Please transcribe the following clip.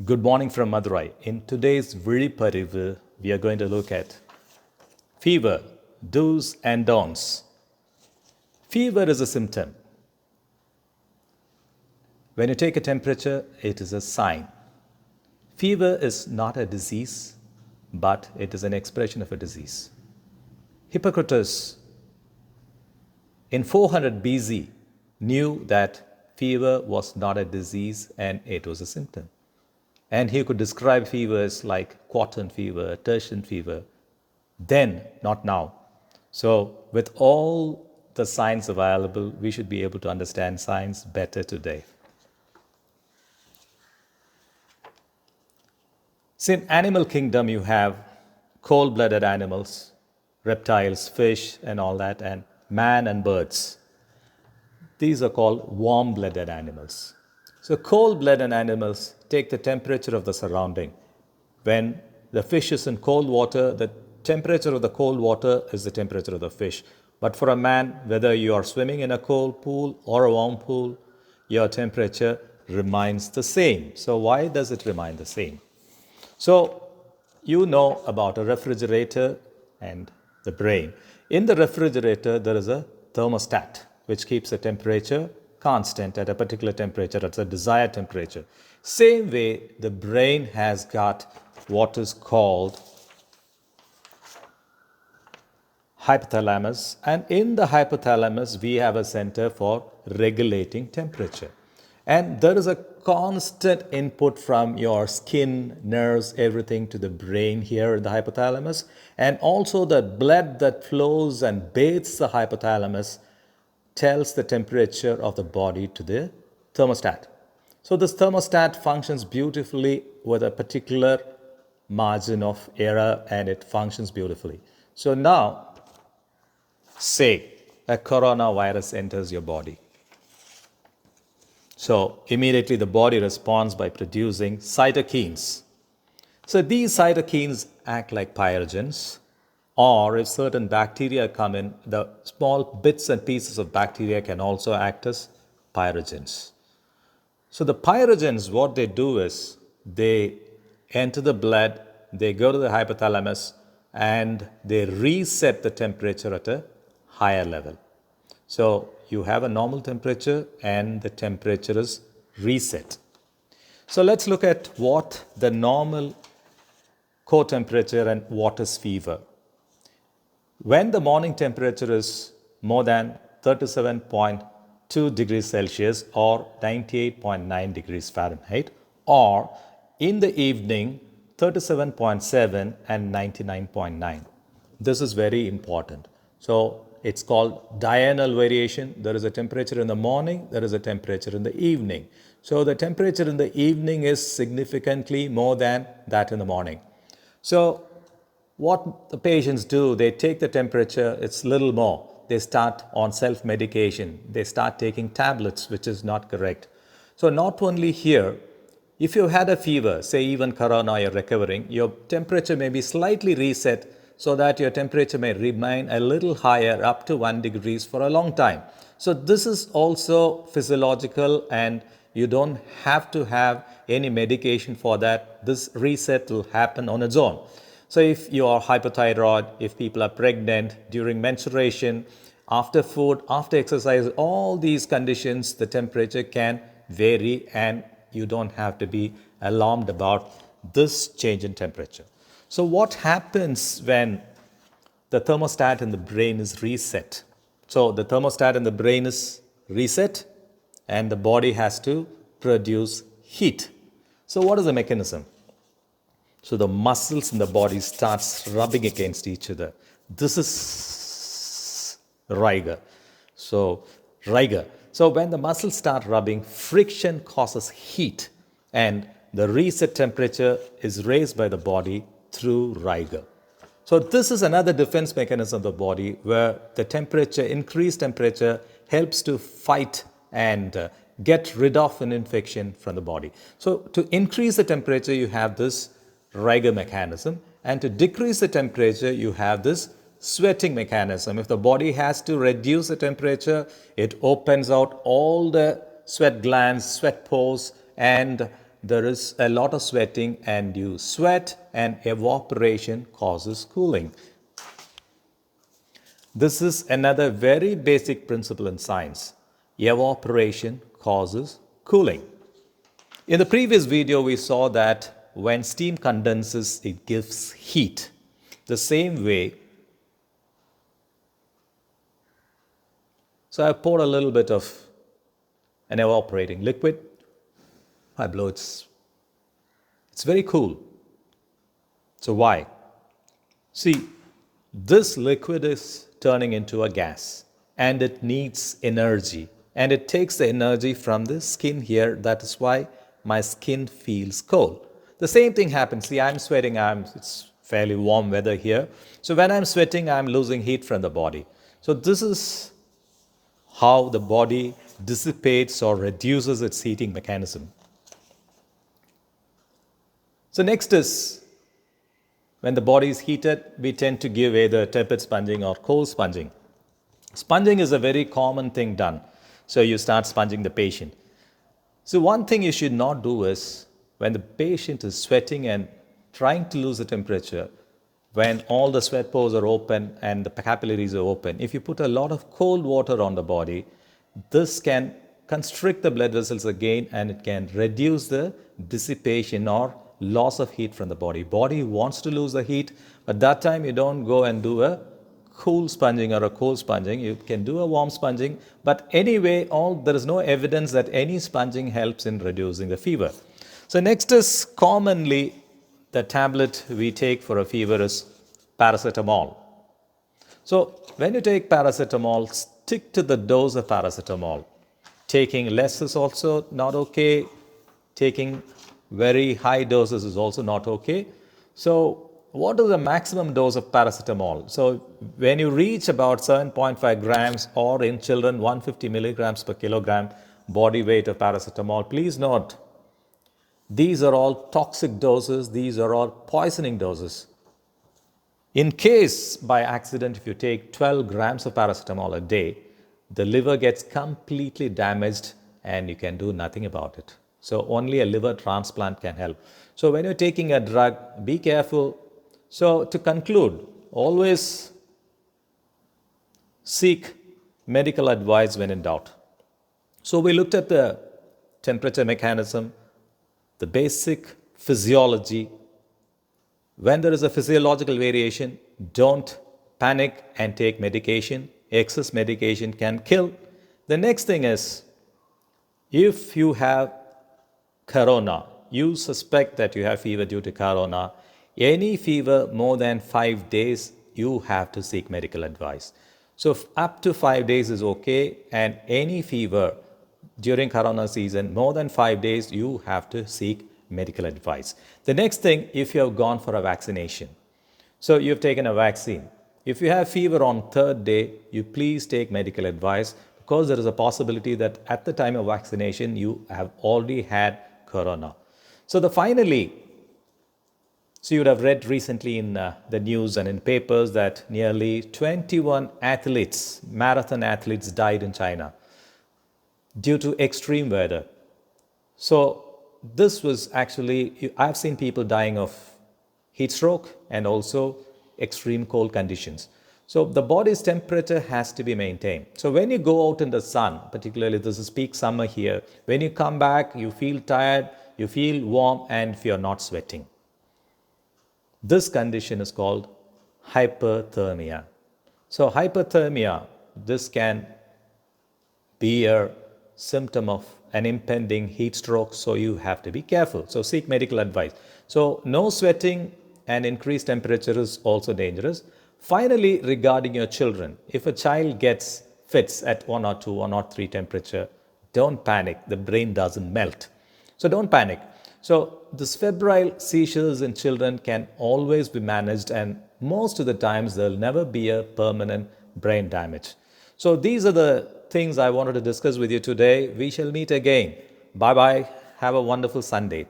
Good morning from Madurai. In today's Vizhiparivu, we are going to look at fever, do's and don'ts. Fever is a symptom. When you take a temperature, it is a sign. Fever is not a disease, but it is an expression of a disease. Hippocrates in 400 BC knew that fever was not a disease and it was a symptom. And he could describe fevers like quartan fever, tertian fever, then, not now. So, with all the science available, we should be able to understand science better today. See, in animal kingdom, you have cold-blooded animals, reptiles, fish, and all that, and man and birds. These are called warm-blooded animals. So cold-blooded animals take the temperature of the surrounding. When the fish is in cold water, the temperature of the cold water is the temperature of the fish. But for a man, whether you are swimming in a cold pool or a warm pool, your temperature remains the same. So why does it remain the same? So you know about a refrigerator and the brain. In the refrigerator, there is a thermostat which keeps the temperature constant at a particular temperature, at a desired temperature. Same way, the brain has got what is called hypothalamus, and in the hypothalamus, we have a center for regulating temperature. And there is a constant input from your skin, nerves, everything to the brain here in the hypothalamus, and also the blood that flows and bathes the hypothalamus tells the temperature of the body to the thermostat. So this thermostat functions beautifully with a particular margin of error, and it functions beautifully. So now, say a coronavirus enters your body. So immediately the body responds by producing cytokines. So these cytokines act like pyrogens, or if certain bacteria come in, the small bits and pieces of bacteria can also act as pyrogens. So the pyrogens, what they do is they enter the blood, they go to the hypothalamus, and they reset the temperature at a higher level. So you have a normal temperature and the temperature is reset. So let's look at what the normal core temperature and what is fever. When the morning temperature is more than 37.2 degrees Celsius or 98.9 degrees Fahrenheit, or in the evening 37.7 and 99.9. This is very important. So it's called diurnal variation. There is a temperature in the morning, there is a temperature in the evening. So the temperature in the evening is significantly more than that in the morning. So what the patients do, they take the temperature, it's little more. They start on self-medication. They start taking tablets, which is not correct. So not only here, if you had a fever, say even corona, you're recovering, your temperature may be slightly reset so that your temperature may remain a little higher up to 1 degrees for a long time. So this is also physiological, and you don't have to have any medication for that. This reset will happen on its own. So if you are hypothyroid, if people are pregnant, during menstruation, after food, after exercise, all these conditions, the temperature can vary and you don't have to be alarmed about this change in temperature. So what happens when the thermostat in the brain is reset? So the thermostat in the brain is reset and the body has to produce heat. So what is the mechanism? So the muscles in the body starts rubbing against each other. This is rigor. So when the muscles start rubbing, friction causes heat, and the reset temperature is raised by the body through rigor. So this is another defense mechanism of the body where the temperature, increased temperature, helps to fight and get rid of an infection from the body. So to increase the temperature, you have this rigor mechanism, and to decrease the temperature, you have this sweating mechanism. If the body has to reduce the temperature, it opens out all the sweat glands, sweat pores, and there is a lot of sweating and you sweat, and evaporation causes cooling. This is another very basic principle in science. Evaporation causes cooling. In the previous video, we saw that when steam condenses, it gives heat. The same way, so I poured a little bit of an evaporating liquid. I blow it. It's very cool. So why? See, this liquid is turning into a gas and it needs energy, and it takes the energy from the skin here. That is why my skin feels cold. The same thing happens. See, I'm sweating. It's fairly warm weather here. So when I'm sweating, I'm losing heat from the body. So this is how the body dissipates or reduces its heating mechanism. So next is, when the body is heated, we tend to give either tepid sponging or cold sponging. Sponging is a very common thing done. So you start sponging the patient. So one thing you should not do is, when the patient is sweating and trying to lose the temperature, when all the sweat pores are open and the capillaries are open, if you put a lot of cold water on the body, this can constrict the blood vessels again, and it can reduce the dissipation or loss of heat from the body. Body wants to lose the heat, but that time you don't go and do a cool sponging or a cold sponging. You can do a warm sponging, but anyway, there is no evidence that any sponging helps in reducing the fever. So next is, commonly the tablet we take for a fever is paracetamol. So when you take paracetamol, stick to the dose of paracetamol. Taking less is also not okay. Taking very high doses is also not okay. So what is the maximum dose of paracetamol? So when you reach about 7.5 grams, or in children 150 milligrams per kilogram body weight of paracetamol, please note, these are all toxic doses. These are all poisoning doses. In case by accident, if you take 12 grams of paracetamol a day, the liver gets completely damaged and you can do nothing about it. So only a liver transplant can help. So when you're taking a drug, be careful. So to conclude, always seek medical advice when in doubt. So we looked at the temperature mechanism, the basic physiology. When there is a physiological variation, don't panic and take medication. Excess medication can kill. The next thing is, if you have corona, you suspect that you have fever due to corona, any fever more than 5 days, you have to seek medical advice. So up to 5 days is okay, and any fever during corona season more than 5 days, you have to seek medical advice. The next thing, if you have gone for a vaccination, so you've taken a vaccine. If you have fever on third day, you please take medical advice, because there is a possibility that at the time of vaccination, you have already had corona. So finally, so you would have read recently in the news and in papers that nearly 21 athletes, marathon athletes, died in China due to extreme weather. So this was actually, I've seen people dying of heat stroke and also extreme cold conditions. So the body's temperature has to be maintained. So when you go out in the sun, particularly this is peak summer here, when you come back, you feel tired, you feel warm, and you're not sweating. This condition is called hyperthermia. So hyperthermia, this can be a symptom of an impending heat stroke, so you have to be careful. So seek medical advice. So no sweating and increased temperature is also dangerous. Finally, regarding your children, if a child gets fits at 1 or 2 or 1 or 3 temperature, don't panic. The brain doesn't melt. So don't panic. So this febrile seizures in children can always be managed, and most of the times there will never be a permanent brain damage. So these are the things I wanted to discuss with you today. We shall meet again. Bye-bye. Have a wonderful Sunday.